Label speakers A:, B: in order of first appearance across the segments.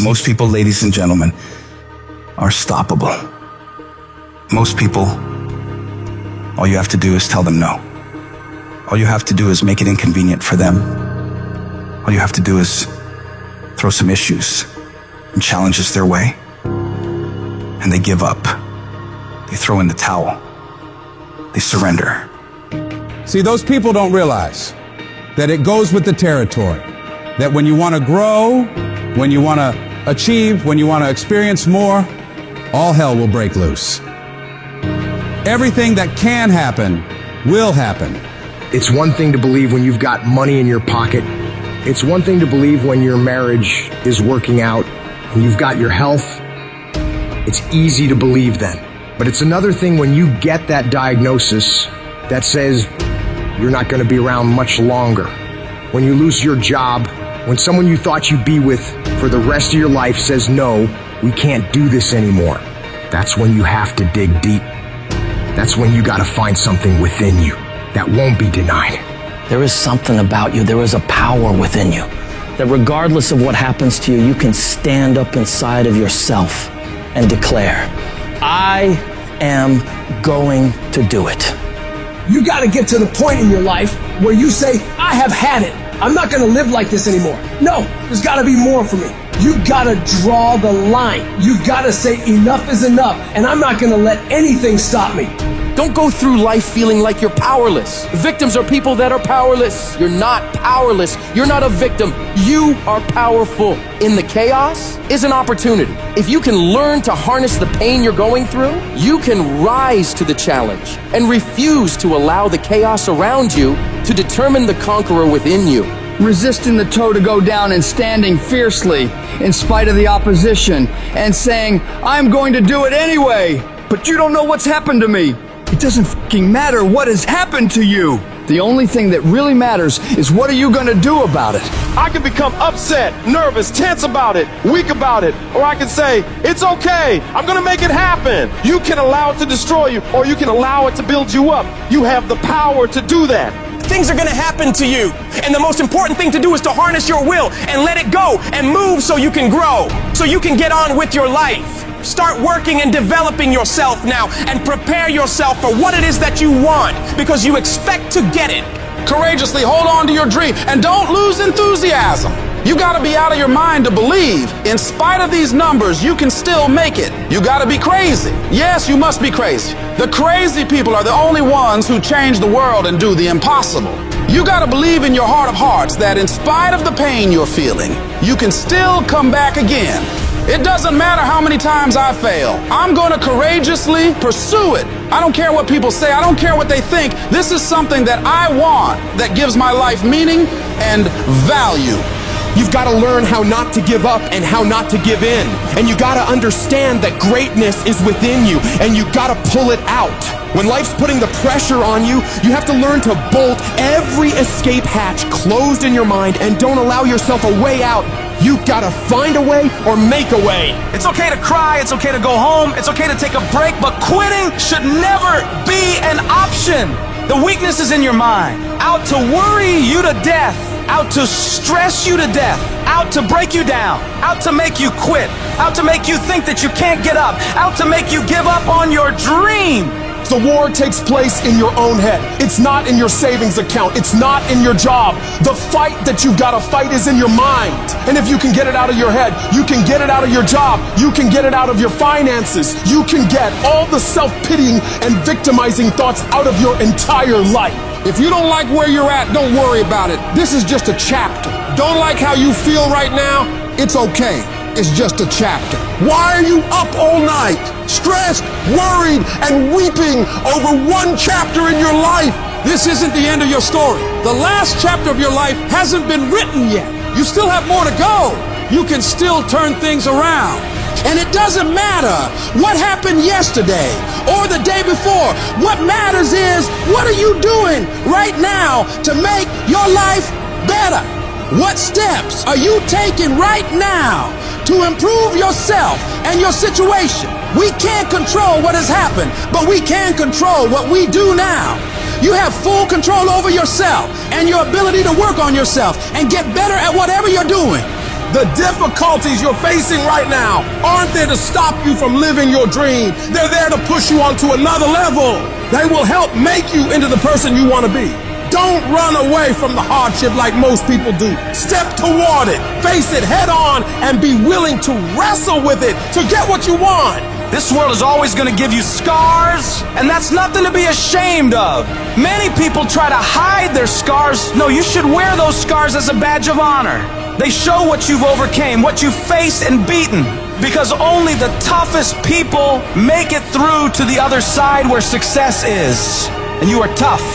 A: Most people, ladies and gentlemen, are stoppable. Most people, all you have to do is tell them no. All you have to do is make it inconvenient for them. All you have to do is throw some issues and challenges their way, and they give up. They throw in the towel. They surrender.
B: See, those people don't realize that it goes with the territory. That when you want to grow, when you want to achieve, when you want to experience more, all hell will break loose. Everything that can happen will happen.
C: It's one thing to believe when you've got money in your pocket. It's one thing to believe when your marriage is working out and you've got your health. It's easy to believe then. But it's another thing when you get that diagnosis that says you're not going to be around much longer. When you lose your job, when someone you thought you'd be with for the rest of your life says, no, we can't do this anymore. That's when you have to dig deep. That's when you got to find something within you that won't be denied.
D: There is something about you. There is a power within you that regardless of what happens to you, you can stand up inside of yourself and declare, I am going to do it.
E: You got to get to the point in your life where you say, I have had it. I'm not going to live like this anymore. No, there's got to be more for me. You got to draw the line. You got to say enough is enough, and I'm not going to let anything stop me.
F: Don't go through life feeling like you're powerless. Victims are people that are powerless. You're not powerless. You're not a victim. You are powerful. In the chaos is an opportunity. If you can learn to harness the pain you're going through, you can rise to the challenge and refuse to allow the chaos around you to determine the conqueror within you.
G: Resisting the toe to go down and standing fiercely in spite of the opposition and saying, I'm going to do it anyway, but you don't know what's happened to me. It doesn't fucking matter what has happened to you. The only thing that really matters is what are you going to do about it?
H: I can become upset, nervous, tense about it, weak about it, or I can say, it's okay, I'm going to make it happen. You can allow it to destroy you, or you can allow it to build you up. You have the power to do that.
I: Things are going to happen to you. And the most important thing to do is to harness your will and let it go and move so you can grow, so you can get on with your life. Start working and developing yourself now and prepare yourself for what it is that you want because you expect to get it.
B: Courageously hold on to your dream and don't lose enthusiasm. You got to be out of your mind to believe. In spite of these numbers, you can still make it. You got to be crazy. Yes, you must be crazy. The crazy people are the only ones who change the world and do the impossible. You got to believe in your heart of hearts that in spite of the pain you're feeling, you can still come back again. It doesn't matter how many times I fail. I'm going to courageously pursue it. I don't care what people say. I don't care what they think. This is something that I want that gives my life meaning and value.
F: You've got to learn how not to give up and how not to give in. And you got to understand that greatness is within you and you got to pull it out. When life's putting the pressure on you, you have to learn to bolt every escape hatch closed in your mind and don't allow yourself a way out. You gotta find a way or make a way.
I: It's okay to cry, it's okay to go home, it's okay to take a break, but quitting should never be an option. The weakness is in your mind, out to worry you to death, out to stress you to death, out to break you down, out to make you quit, out to make you think that you can't get up, out to make you give up on your dream.
F: The war takes place in your own head. It's not in your savings account. It's not in your job. The fight that you've got to fight is in your mind. And if you can get it out of your head, you can get it out of your job. You can get it out of your finances. You can get all the self-pitying and victimizing thoughts out of your entire life.
B: If you don't like where you're at, don't worry about it. This is just a chapter. Don't like how you feel right now? It's okay. It's just a chapter. Why are you up all night, stressed, worried, and weeping over one chapter in your life? This isn't the end of your story. The last chapter of your life hasn't been written yet. You still have more to go. You can still turn things around. And it doesn't matter what happened yesterday or the day before. What matters is, what are you doing right now to make your life better? What steps are you taking right now to improve yourself and your situation? We can't control what has happened, but we can control what we do now. You have full control over yourself and your ability to work on yourself and get better at whatever you're doing. The difficulties you're facing right now aren't there to stop you from living your dream. They're there to push you onto another level. They will help make you into the person you want to be. Don't run away from the hardship like most people do. Step toward it, face it head on, and be willing to wrestle with it to get what you want.
I: This world is always going to give you scars, and that's nothing to be ashamed of. Many people try to hide their scars. No, you should wear those scars as a badge of honor. They show what you've overcame, what you've faced and beaten. Because only the toughest people make it through to the other side where success is. And you are tough.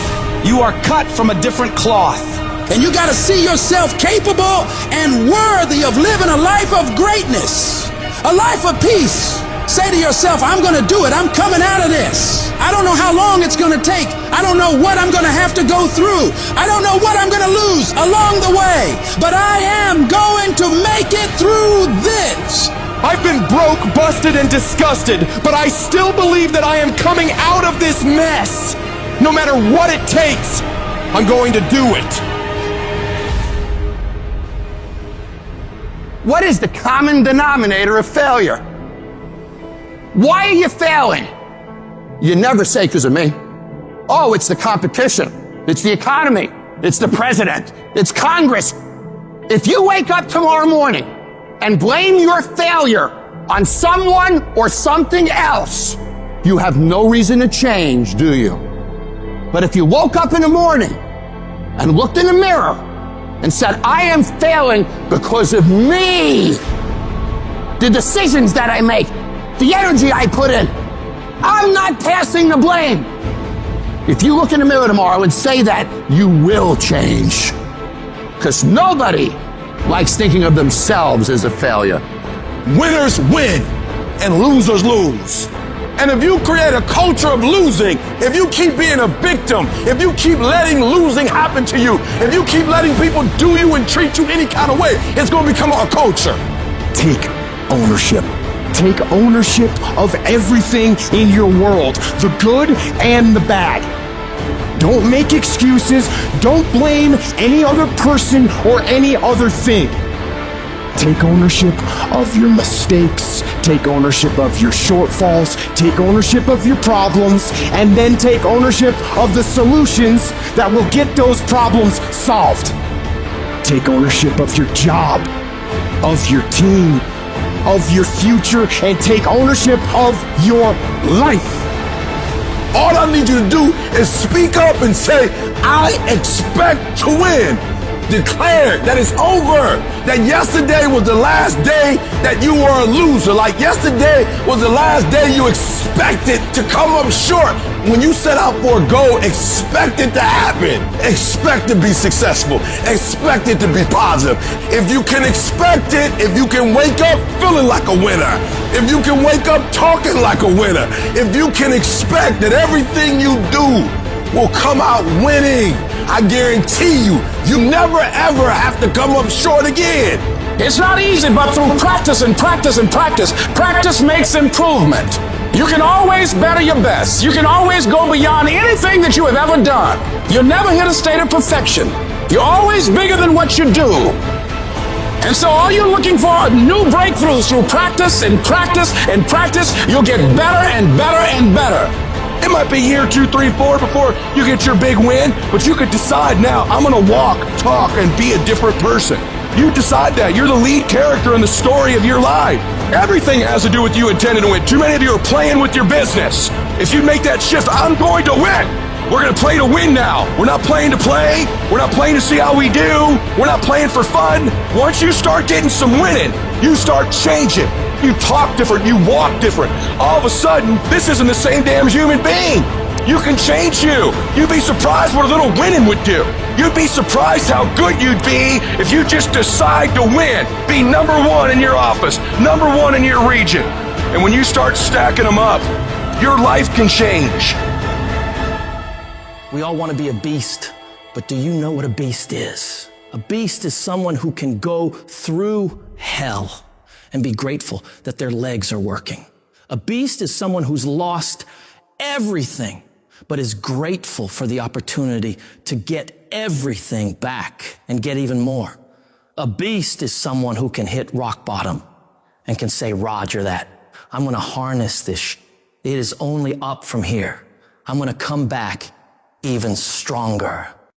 I: You are cut from a different cloth.
E: And you gotta see yourself capable and worthy of living a life of greatness, a life of peace. Say to yourself, I'm gonna do it. I'm coming out of this. I don't know how long it's gonna take. I don't know what I'm gonna have to go through. I don't know what I'm gonna lose along the way. But I am going to make it through this.
H: I've been broke, busted, and disgusted, but I still believe that I am coming out of this mess. No matter what it takes, I'm going to do it.
J: What is the common denominator of failure? Why are you failing? You never say because of me. Oh, it's the competition. It's the economy. It's the president. It's Congress. If you wake up tomorrow morning and blame your failure on someone or something else, you have no reason to change, do you? But if you woke up in the morning and looked in the mirror and said, I am failing because of me, the decisions that I make, the energy I put in, I'm not passing the blame. If you look in the mirror tomorrow and say that, you will change. Because nobody likes thinking of themselves as a failure.
B: Winners win and losers lose. And if you create a culture of losing, if you keep being a victim, if you keep letting losing happen to you, if you keep letting people do you and treat you any kind of way, it's going to become a culture.
C: Take ownership. Take ownership of everything in your world, the good and the bad. Don't make excuses. Don't blame any other person or any other thing. Take ownership of your mistakes. Take ownership of your shortfalls. Take ownership of your problems. And then take ownership of the solutions that will get those problems solved. Take ownership of your job, of your team, of your future, and take ownership of your life.
B: All I need you to do is speak up and say, I expect to win. Declare that it's over. That yesterday was the last day that you were a loser. Like yesterday was the last day you expected to come up short. When you set out for a goal, expect it to happen. Expect to be successful. Expect it to be positive. If you can expect it, if you can wake up feeling like a winner, if you can wake up talking like a winner, if you can expect that everything you do will come out winning, I guarantee you, you never ever have to come up short again.
J: It's not easy, but through practice and practice and practice, practice makes improvement. You can always better your best. You can always go beyond anything that you have ever done. You'll never hit a state of perfection. You're always bigger than what you do. And so all you're looking for are new breakthroughs through practice and practice and practice. You'll get better and better and better.
B: It might be year 2, 3, 4 before you get your big win, but you could decide now, I'm gonna walk, talk, and be a different person. You decide that. You're the lead character in the story of your life. Everything has to do with you intending to win. Too many of you are playing with your business. If you make that shift, I'm going to win. We're gonna play to win now. We're not playing to play. We're not playing to see how we do. We're not playing for fun. Once you start getting some winning, you start changing. You talk different, you walk different. All of a sudden, this isn't the same damn human being. You can change you. You'd be surprised what a little winning would do. You'd be surprised how good you'd be if you just decide to win. Be number one in your office, number one in your region. And when you start stacking them up, your life can change.
D: We all want to be a beast, but do you know what a beast is? A beast is someone who can go through hell and be grateful that their legs are working. A beast is someone who's lost everything, but is grateful for the opportunity to get everything back and get even more. A beast is someone who can hit rock bottom and can say, Roger that. I'm going to harness this. It is only up from here. I'm going to come back even stronger.